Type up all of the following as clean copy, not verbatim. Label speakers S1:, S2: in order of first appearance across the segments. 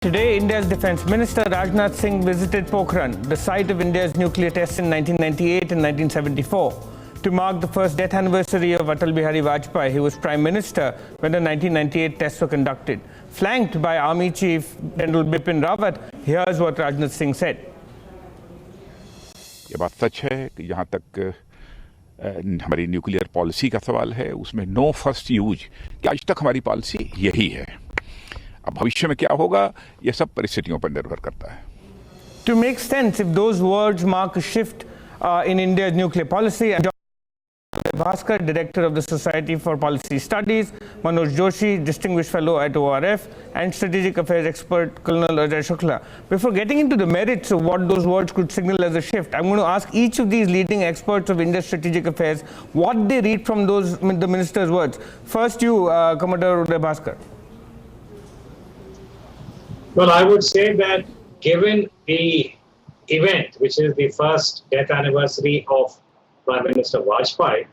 S1: Today, India's Defence Minister Rajnath Singh visited Pokhran, the site of India's nuclear tests in 1998 and 1974. To mark the first death anniversary of Atal Bihari Vajpayee, he was Prime Minister when the 1998 tests were conducted. Flanked by Army Chief General Bipin Rawat, here's what Rajnath Singh said.
S2: ये बात सच है कि जहाँ तक हमारी nuclear policy का सवाल है, उसमें नो फर्स्ट यूज कि आज तक हमारी पॉलिसी यही है. अब भविष्य में क्या होगा, ये सब परिस्थितियों पर निर्भर करता है.
S1: To make sense, if those words mark a shift in India's nuclear policy, Uday Bhaskar, Director of the Society for Policy Studies, Manoj, Joshi, Distinguished Fellow at ORF, and Strategic Affairs Expert Colonel Ajai, Shukla. Before getting into the merits of what those words could signal as a shift, I'm going to ask each of these leading experts of India's strategic affairs what they read from the minister's words. First, you, Commodore Uday Bhaskar.
S3: Well, I would say that given the event, which is the first death anniversary of Prime Minister Vajpayee,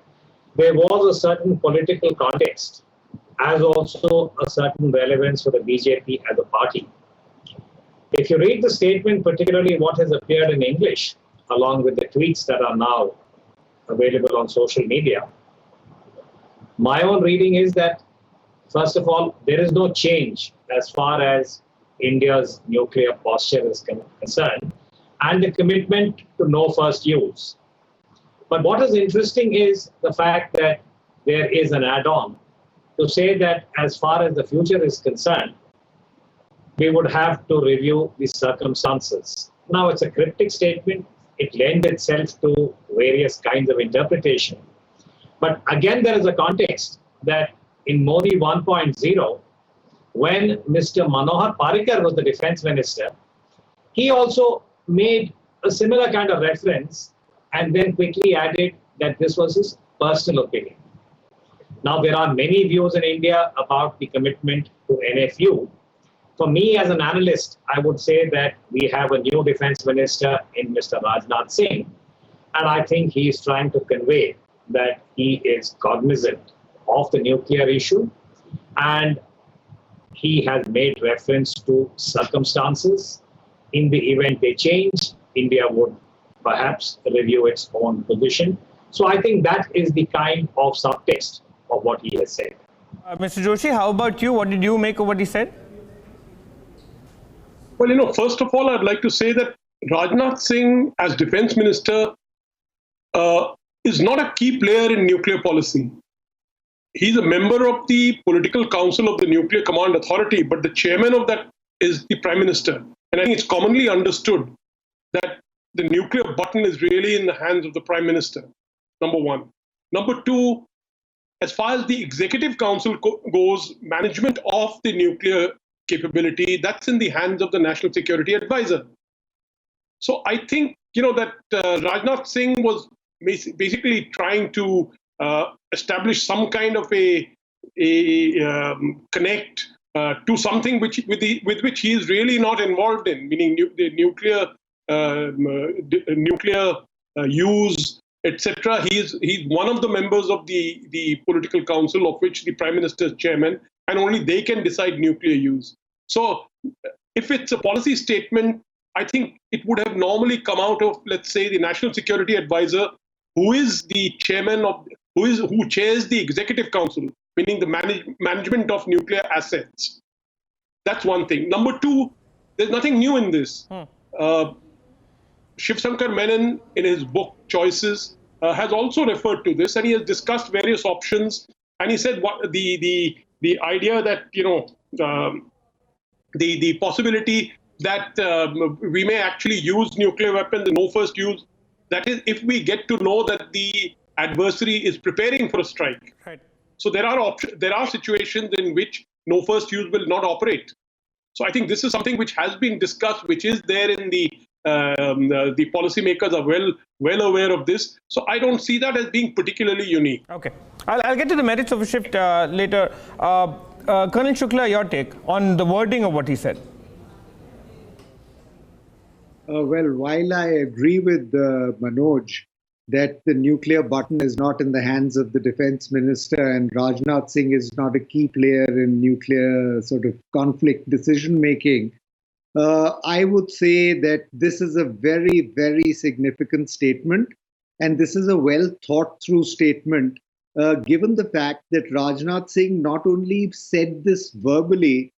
S3: there was a certain political context, as also a certain relevance for the BJP as a party. If you read the statement, particularly what has appeared in English, along with the tweets that are now available on social media, my own reading is that, first of all, there is no change as far as India's nuclear posture is concerned, and the commitment to no first use. But what is interesting is the fact that there is an add-on to say that as far as the future is concerned, we would have to review the circumstances. Now, it's a cryptic statement. It lends itself to various kinds of interpretation. But again, there is a context that in Modi 1.0, when Mr. Manohar Parrikar was the defense minister, he also made a similar kind of reference and then quickly added that this was his personal opinion. Now, there are many views in India about the commitment to NFU. For me, as an analyst, I would say that we have a new defense minister in Mr. Rajnath Singh, and I think he is trying to convey that he is cognizant of the nuclear issue, and he has made reference to circumstances. In the event they change, India would perhaps review its own position. So I think that is the kind of subtext of what he has said.
S1: Mr. Joshi, how about you? What did you make of what he said?
S4: Well, first of all, I'd like to say that Rajnath Singh, as defense minister, is not a key player in nuclear policy. He's a member of the political council of the Nuclear Command Authority, but the chairman of that is the Prime Minister. And I think it's commonly understood that the nuclear button is really in the hands of the Prime Minister, number one. Number two, as far as the Executive Council goes, management of the nuclear capability, that's in the hands of the National Security Advisor. So I think, that Rajnath Singh was basically trying to establish some kind of a connect to something with which he is really not involved in, meaning the nuclear use, etc. He's one of the members of the political council, of which the Prime Minister is chairman, and only they can decide nuclear use. So if it's a policy statement, I think it would have normally come out of, let's say, the National Security Advisor, who is the chairman of who chairs the Executive Council, meaning the management of nuclear assets. That's one thing. Number two, there's nothing new in this. Shiv Shankar Menon, in his book Choices, has also referred to this, and he has discussed various options. And he said what the idea that the possibility that we may actually use nuclear weapons, no first use. That is, if we get to know that the adversary is preparing for a strike.
S1: Right.
S4: So there are situations in which no first use will not operate. So I think this is something which has been discussed, which is there in the policymakers are well aware of this. So I don't see that as being particularly unique.
S1: Okay, I'll get to the merits of a shift later. Colonel Shukla, your take on the wording of what he said.
S5: Well, while I agree with Manoj that the nuclear button is not in the hands of the defense minister and Rajnath Singh is not a key player in nuclear sort of conflict decision making, I would say that this is a very, very significant statement. And this is a well thought through statement, given the fact that Rajnath Singh not only said this verbally,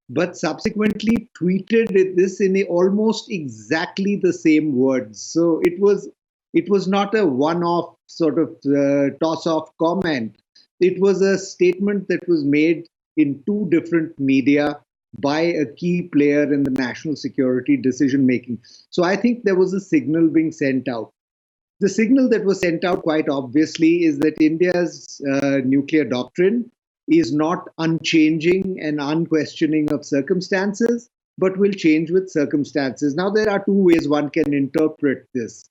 S5: but subsequently tweeted this in almost exactly the same words. So it was not a one-off sort of toss-off comment. It was a statement that was made in two different media by a key player in the national security decision making. So I think there was a signal being sent out. The signal that was sent out quite obviously is that India's nuclear doctrine is not unchanging and unquestioning of circumstances, but will change with circumstances. Now, there are two ways one can interpret this.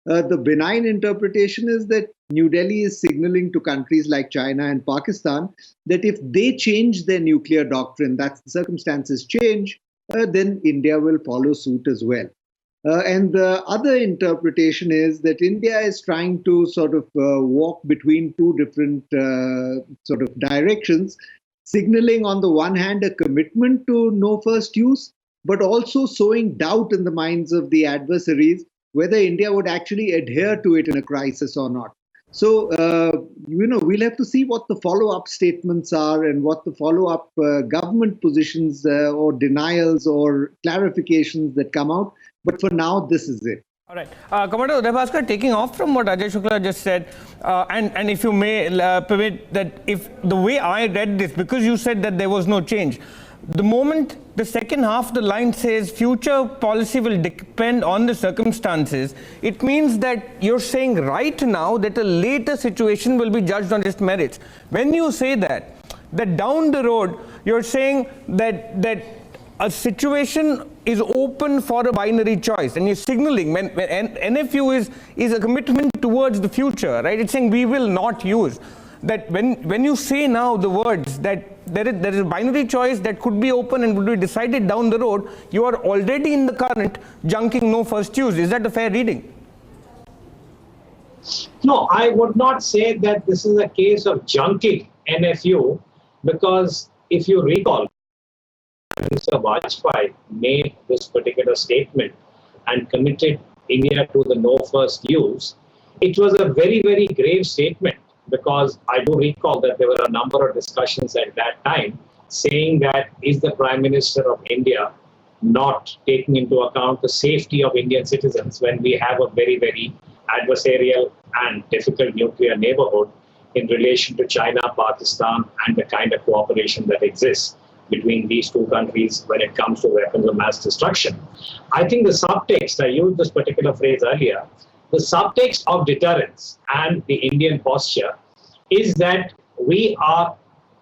S5: The benign interpretation is that New Delhi is signaling to countries like China and Pakistan that if they change their nuclear doctrine, that the circumstances change, then India will follow suit as well. And the other interpretation is that India is trying to sort of walk between two different sort of directions, signaling on the one hand a commitment to no first use, but also sowing doubt in the minds of the adversaries whether India would actually adhere to it in a crisis or not. So, we'll have to see what the follow-up statements are and what the follow-up government positions or denials or clarifications that come out. But for now, this is it.
S1: All right. Commander Uday Bhaskar, taking off from what Ajai Shukla just said, and if you may permit that, if the way I read this, because you said that there was no change, the moment the second half of the line says future policy will depend on the circumstances, it means that you're saying right now that a later situation will be judged on its merits. When you say that down the road, you're saying that a situation is open for a binary choice, and you're signaling when NFU is a commitment towards the future, right? It's saying we will not use. That when you say now the words that there is a binary choice that could be open and would be decided down the road, you are already in the current junking no first use. Is that a fair reading?
S3: No, I would not say that this is a case of junking NFU, because if you recall, Mr. Vajpayee made this particular statement and committed India to the no first use. It was a very, very grave statement, because I do recall that there were a number of discussions at that time saying that is the Prime Minister of India not taking into account the safety of Indian citizens when we have a very, very adversarial and difficult nuclear neighborhood in relation to China, Pakistan, and the kind of cooperation that exists between these two countries when it comes to weapons of mass destruction. I think the subtext, I used this particular phrase earlier, the subtext of deterrence and the Indian posture is that we are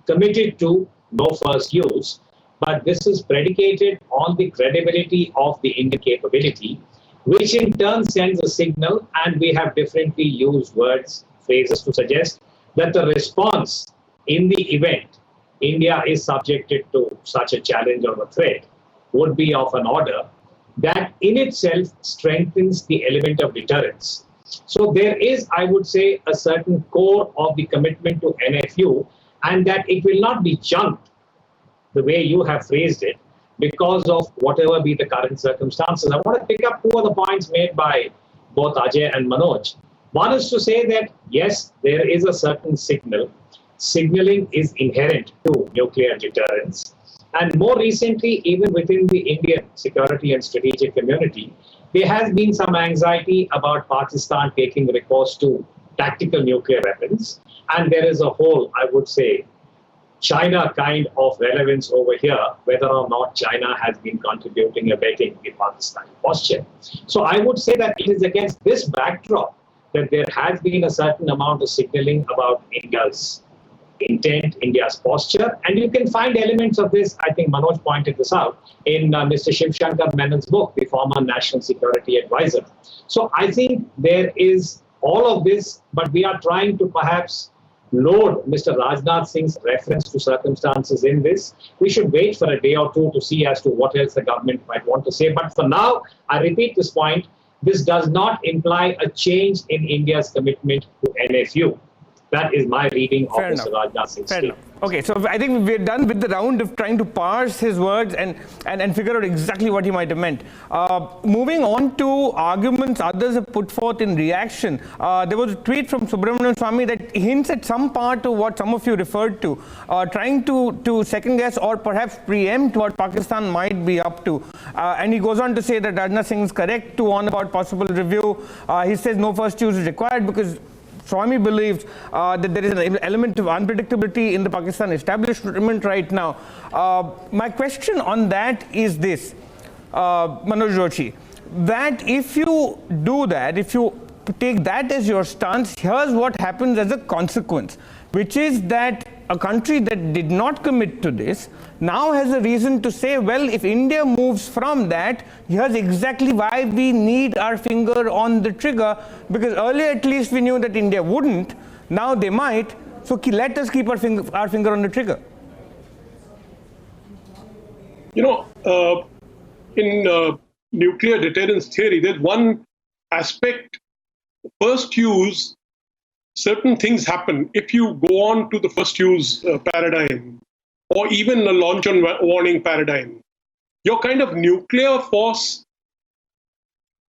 S3: committed to no first use, but this is predicated on the credibility of the Indian capability, which in turn sends a signal, and we have differently used words, phrases to suggest that the response in the event India is subjected to such a challenge or a threat would be of an order that in itself strengthens the element of deterrence. So there is, I would say, a certain core of the commitment to NFU, and that it will not be junked the way you have phrased it because of whatever be the current circumstances. I want to pick up two of the points made by both Ajay and Manoj. One is to say that, yes, there is a certain signal. Signaling is inherent to nuclear deterrence. And more recently, even within the Indian security and strategic community, there has been some anxiety about Pakistan taking recourse to tactical nuclear weapons. And there is a whole, I would say, China kind of relevance over here, whether or not China has been contributing, abetting the Pakistani posture. So I would say that it is against this backdrop that there has been a certain amount of signaling about India's intent, India's posture, and you can find elements of this. I think Manoj pointed this out in Mr. Shiv Shankar Menon's book, the former National Security Advisor. So I think there is all of this, but we are trying to perhaps load Mr. Rajnath Singh's reference to circumstances in this. We should wait for a day or two to see as to what else the government might want to say. But for now, I repeat this point, this does not imply a change in India's commitment to NFU. That is my reading of
S1: Fair
S3: Mr.
S1: enough.
S3: Rajnath Singh's
S1: Fair
S3: statement.
S1: enough. Okay, so I think we're done with the round of trying to parse his words and figure out exactly what he might have meant. Moving on to arguments others have put forth in reaction, there was a tweet from Subramanian Swamy that hints at some part of what some of you referred to, trying to second guess or perhaps preempt what Pakistan might be up to. And he goes on to say that Rajnath Singh is correct to warn about possible review. He says no first use is required because Swamy believes that there is an element of unpredictability in the Pakistan establishment right now. My question on that is this, Manoj Joshi, that if you do that, if you take that as your stance, here's what happens as a consequence, which is that a country that did not commit to this now has a reason to say, well, if India moves from that, here's exactly why we need our finger on the trigger, because earlier at least we knew that India wouldn't, now they might, so let us keep our finger on the trigger.
S4: You know, in nuclear deterrence theory, there's one aspect, first use, certain things happen. If you go on to the first use paradigm, or even a launch on warning paradigm, your kind of nuclear force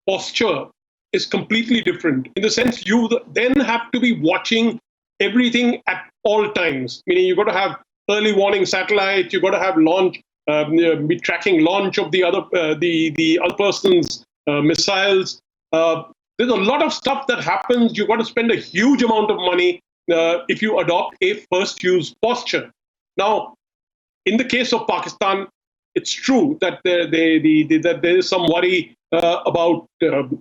S4: posture is completely different. In the sense, you then have to be watching everything at all times. Meaning, you've got to have early warning satellites. You've got to have launch, be tracking launch of the other person's missiles. There's a lot of stuff that happens. You've got to spend a huge amount of money if you adopt a first use posture. Now, in the case of Pakistan, it's true that that there is some worry about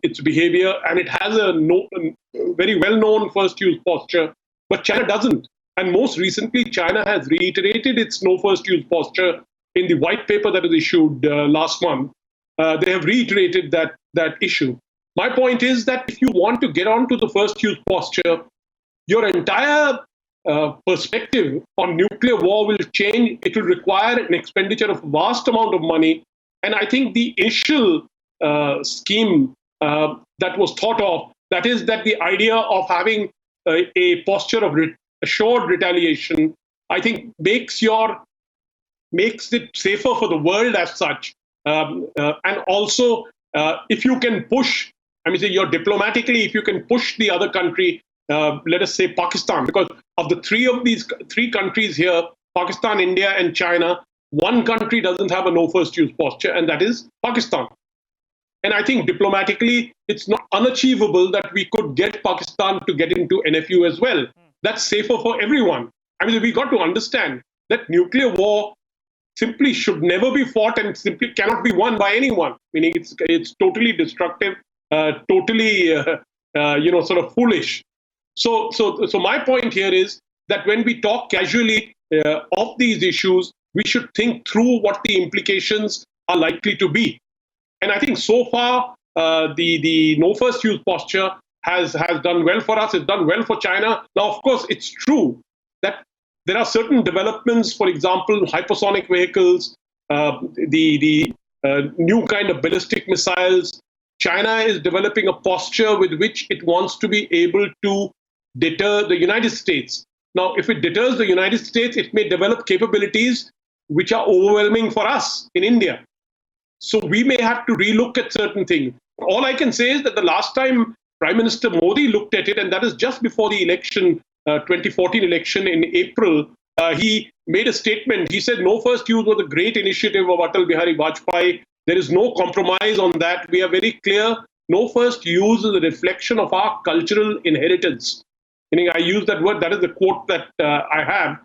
S4: its behavior, and it has a very well-known first-use posture, but China doesn't. And most recently, China has reiterated its no first-use posture in the white paper that was issued last month. They have reiterated that issue. My point is that if you want to get on to the first-use posture, your entire perspective on nuclear war will change. It will require an expenditure of a vast amount of money. And I think the initial scheme that was thought of, that is that the idea of having a posture of assured retaliation, I think makes it safer for the world as such. And also, if you can push, diplomatically, if you can push the other country, let us say Pakistan, because of the three countries here, Pakistan, India, and China, one country doesn't have a no first use posture, and that is Pakistan. And I think diplomatically, it's not unachievable that we could get Pakistan to get into NFU as well. That's safer for everyone. We got to understand that nuclear war simply should never be fought and simply cannot be won by anyone. Meaning it's totally destructive, totally sort of foolish. So my point here is that when we talk casually of these issues, we should think through what the implications are likely to be. And I think so far, the no first use posture has done well for us. It's done well for China. Now, of course, it's true that there are certain developments, for example, hypersonic vehicles, the new kind of ballistic missiles. China is developing a posture with which it wants to be able to deter the United States. Now, if it deters the United States, it may develop capabilities which are overwhelming for us in India. So we may have to relook at certain things. All I can say is that the last time Prime Minister Modi looked at it, and that is just before the election, 2014 election in April, he made a statement. He said, no first use was a great initiative of Atal Bihari Vajpayee. There is no compromise on that. We are very clear. No first use is a reflection of our cultural inheritance. Meaning, I use that word, that is the quote that I have.